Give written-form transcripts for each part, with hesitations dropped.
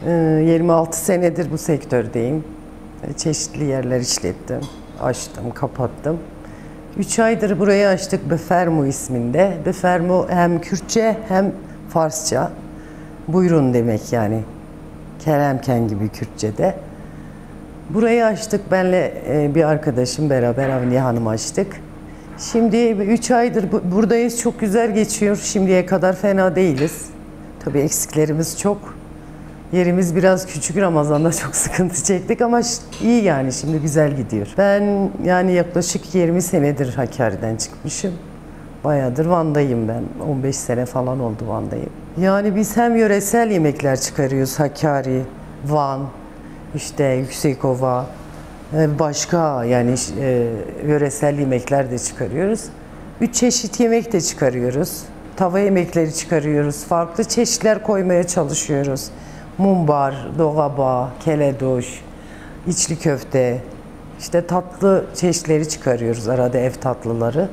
26 senedir bu sektördeyim. Çeşitli yerler işlettim, açtım, kapattım. 3 aydır burayı açtık Befermo isminde. Befermo hem Kürtçe hem Farsça. Buyurun demek yani. Keremken gibi Kürtçe'de. Burayı açtık. Benle bir arkadaşım beraber Avniye Hanım açtık. Şimdi 3 aydır buradayız. Çok güzel geçiyor. Şimdiye kadar fena değiliz. Tabii eksiklerimiz çok. Yerimiz biraz küçük, Ramazan'da çok sıkıntı çektik ama iyi yani, şimdi güzel gidiyor. Ben yani yaklaşık 20 senedir Hakkari'den çıkmışım. Bayağıdır Van'dayım ben. 15 sene falan oldu Van'dayım. Yani biz hem yöresel yemekler çıkarıyoruz, Hakkari, Van, işte Yüksekova, başka yani yöresel yemekler de çıkarıyoruz. 3 çeşit yemek de çıkarıyoruz. Tava yemekleri çıkarıyoruz. Farklı çeşitler koymaya çalışıyoruz. Mumbar, dolaba, keledoş, içli köfte, işte tatlı çeşitleri çıkarıyoruz, arada ev tatlıları.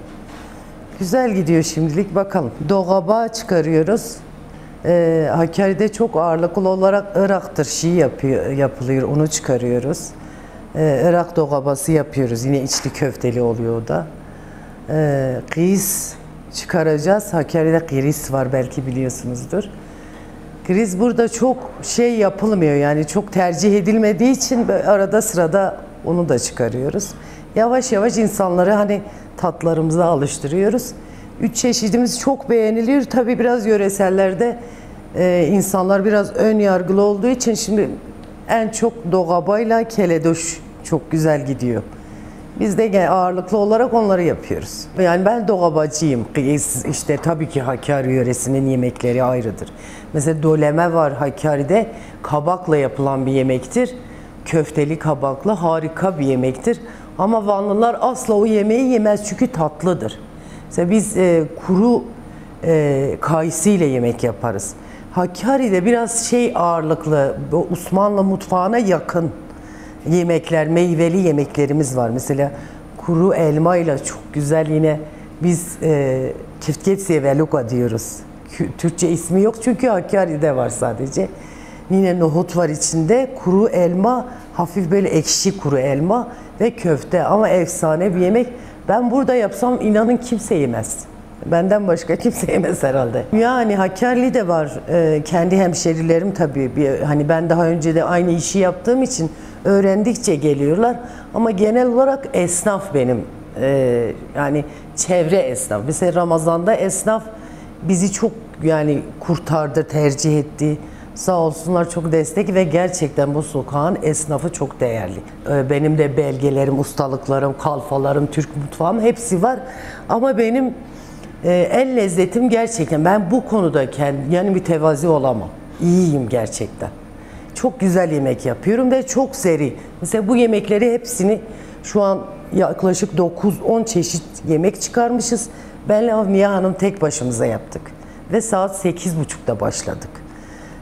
Güzel gidiyor şimdilik, bakalım. Dolaba çıkarıyoruz. Hakkari'de çok ağırlıklı olarak Irak tırşi yapılıyor, onu çıkarıyoruz. Irak dolabası yapıyoruz, yine içli köfteli oluyor o da. Kıyız çıkaracağız, Hakkari'de kıyız var, belki biliyorsunuzdur. Kriz burada çok yapılmıyor, yani çok tercih edilmediği için arada sırada onu da çıkarıyoruz. Yavaş yavaş insanları hani tatlarımıza alıştırıyoruz. 3 çeşidimiz çok beğeniliyor. Tabii biraz yöresellerde insanlar biraz ön yargılı olduğu için şimdi en çok dogabayla keledoş çok güzel gidiyor. Biz de ağırlıklı olarak onları yapıyoruz. Yani ben dolabacıyım. İşte tabii ki Hakkari yöresinin yemekleri ayrıdır. Mesela doleme var Hakkari'de. Kabakla yapılan bir yemektir. Köfteli kabaklı harika bir yemektir. Ama Vanlılar asla o yemeği yemez çünkü tatlıdır. Mesela biz kuru kayısı ile yemek yaparız. Hakkari'de biraz ağırlıklı, Osmanlı mutfağına yakın yemekler, meyveli yemeklerimiz var. Mesela kuru elma ile çok güzel, yine biz kiftketsiye veluka diyoruz. Türkçe ismi yok çünkü Hakkari'de var sadece. Yine nohut var içinde, kuru elma, hafif böyle ekşi kuru elma ve köfte, ama efsane bir yemek. Ben burada yapsam inanın kimse yemez. Benden başka kimse yemez herhalde. Yani Hakkari'li de var. Kendi hemşerilerim tabii. Hani ben daha önce de aynı işi yaptığım için öğrendikçe geliyorlar. Ama genel olarak esnaf benim. Yani çevre esnaf. Mesela Ramazan'da esnaf bizi çok yani kurtardı, tercih etti. Sağ olsunlar, çok destek ve gerçekten bu sokağın esnafı çok değerli. Benim de belgelerim, ustalıklarım, kalfalarım, Türk mutfağım hepsi var. Ama benim el lezzetim gerçekten, ben bu konuda yani mütevazi olamam. İyiyim gerçekten. Çok güzel yemek yapıyorum ve çok seri. Mesela bu yemekleri hepsini şu an yaklaşık 9-10 çeşit yemek çıkarmışız. Benle Avniye Hanım tek başımıza yaptık. Ve saat 8.30'da başladık.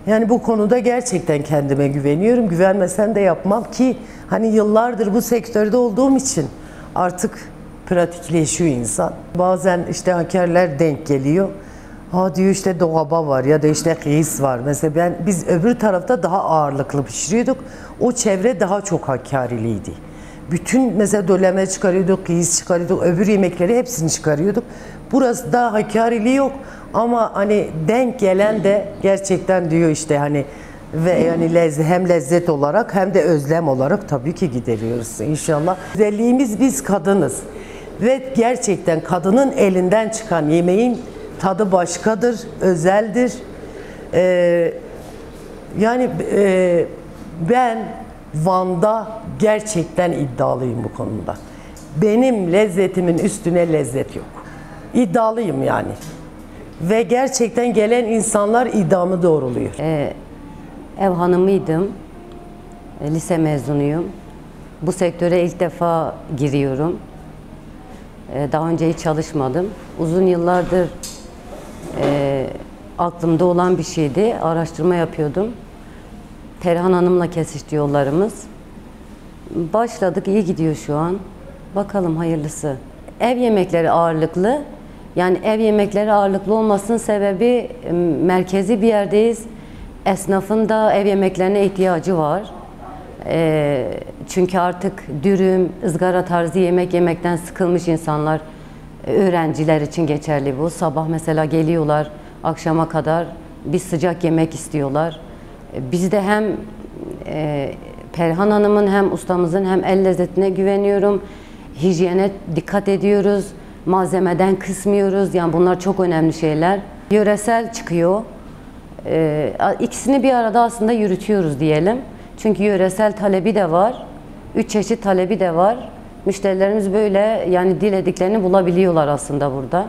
Yani bu konuda gerçekten kendime güveniyorum. Güvenmesem de yapmam ki hani yıllardır bu sektörde olduğum için artık pratikleşiyor insan. Bazen işte Hakkariler denk geliyor. Ha diyor, işte dolaba var ya da işte kıyıs var. Mesela biz öbür tarafta daha ağırlıklı pişiriyorduk. O çevre daha çok Hakkariliydi. Bütün mesela doleme çıkarıyorduk, kıyıs çıkarıyorduk, öbür yemekleri hepsini çıkarıyorduk. Burası da Hakkarili yok ama hani denk gelen de gerçekten diyor işte hani, ve yani hem lezzet olarak hem de özlem olarak tabii ki gideriyoruz inşallah. Özelliğimiz biz kadınız ve gerçekten kadının elinden çıkan yemeğin tadı başkadır, özeldir. Ben Van'da gerçekten iddialıyım bu konuda. Benim lezzetimin üstüne lezzet yok. İddialıyım yani. Ve gerçekten gelen insanlar iddiamı doğruluyor. Ev hanımıydım. Lise mezunuyum. Bu sektöre ilk defa giriyorum. Daha önce hiç çalışmadım. Uzun yıllardır aklımda olan bir şeydi. Araştırma yapıyordum. Perihan Hanım'la kesişti yollarımız. Başladık, iyi gidiyor şu an. Bakalım hayırlısı. Ev yemekleri ağırlıklı. Yani ev yemekleri ağırlıklı olmasının sebebi merkezi bir yerdeyiz. Esnafın da ev yemeklerine ihtiyacı var. Çünkü artık dürüm, ızgara tarzı yemek yemekten sıkılmış insanlar. Öğrenciler için geçerli bu. Sabah mesela geliyorlar, akşama kadar bir sıcak yemek istiyorlar. Biz de hem Perihan Hanım'ın hem ustamızın hem el lezzetine güveniyorum. Hijyene dikkat ediyoruz. Malzemeden kısmıyoruz. Yani bunlar çok önemli şeyler. Yöresel çıkıyor. İkisini bir arada aslında yürütüyoruz diyelim. Çünkü yöresel talebi de var. 3 çeşit talebi de var. Müşterilerimiz böyle yani dilediklerini bulabiliyorlar aslında burada.